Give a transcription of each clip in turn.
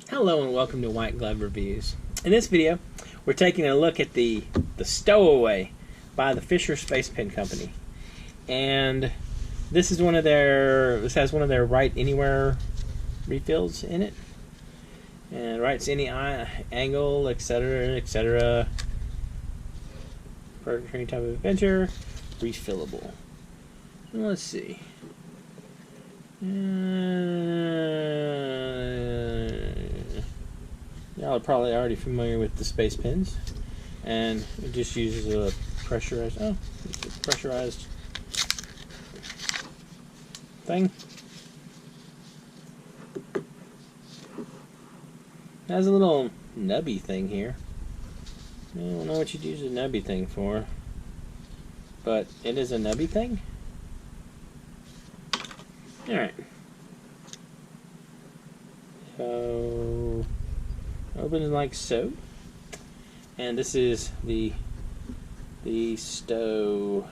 Hello and welcome to White Glove Reviews. In this video, we're taking a look at the Stowaway by the Fisher Space Pen Company. And this has one of their Write Anywhere refills in it. And writes any angle, etc., etc. For any type of adventure, refillable. Let's see. Y'all are probably already familiar with the space pens, and it just uses a pressurized thing. It has a little nubby thing here. I don't know what you'd use a nubby thing for, but it is a nubby thing. Alright. So, opens like so. And this is the Stowaway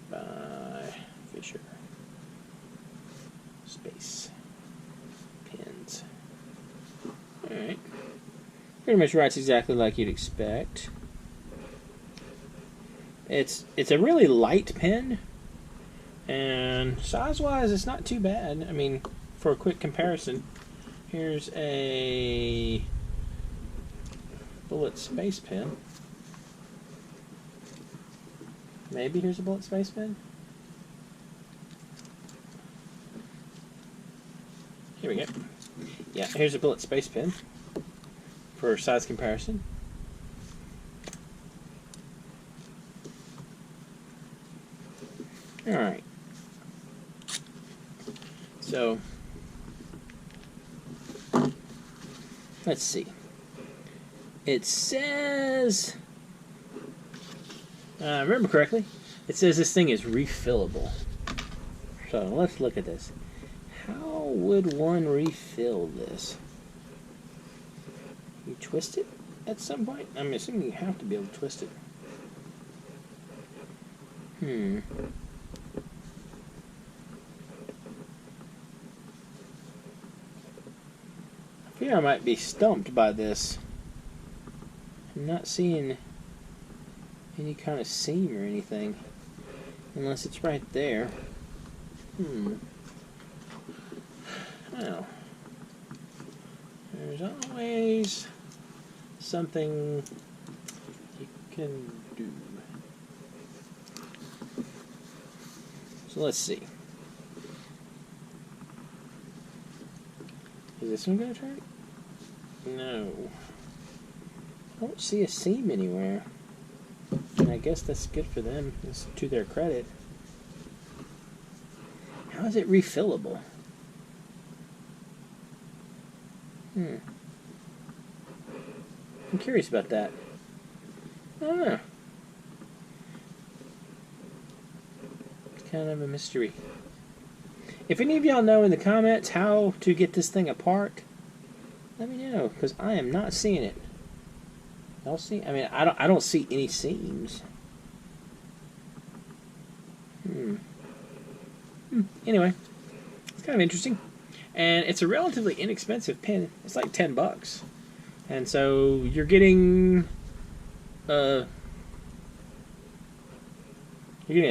by Fisher Space Pens. Alright. Pretty much writes exactly like you'd expect. It's a really light pen. And size-wise, it's not too bad. I mean, for a quick comparison, here's a bullet space pen. Maybe here's a bullet space pen. Here we go. Yeah, here's a bullet space pen for size comparison. Alright. So, let's see. It says, remember correctly, it says this thing is refillable. So, let's look at this. How would one refill this? You twist it at some point? I'm assuming you have to be able to twist it. I fear I might be stumped by this. I'm not seeing any kind of seam or anything, unless it's right there. Well, there's always something you can do. So let's see. Is this one going to turn? No. I don't see a seam anywhere. And I guess that's good for them. It's to their credit. How is it refillable? I'm curious about that. I don't know. It's kind of a mystery. If any of y'all know in the comments how to get this thing apart, let me know, because I am not seeing it. Y'all see? I mean, I don't see any seams. Anyway, it's kind of interesting, and it's a relatively inexpensive pen. It's like $10, and so you're getting a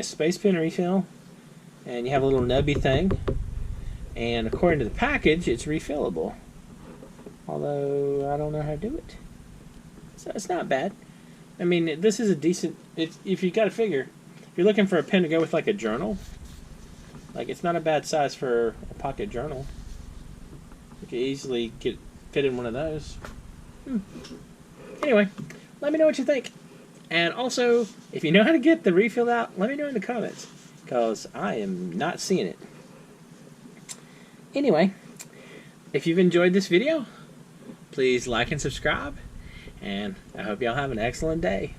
space pen refill. And you have a little nubby thing. And according to the package, it's refillable. Although, I don't know how to do it. So, it's not bad. I mean, this is a decent... if you got to figure, if you're looking for a pen to go with like a journal, like it's not a bad size for a pocket journal. You could easily fit in one of those. Anyway, let me know what you think. And also, if you know how to get the refill out, let me know in the comments, because I am not seeing it. Anyway, if you've enjoyed this video, please like and subscribe, and I hope y'all have an excellent day.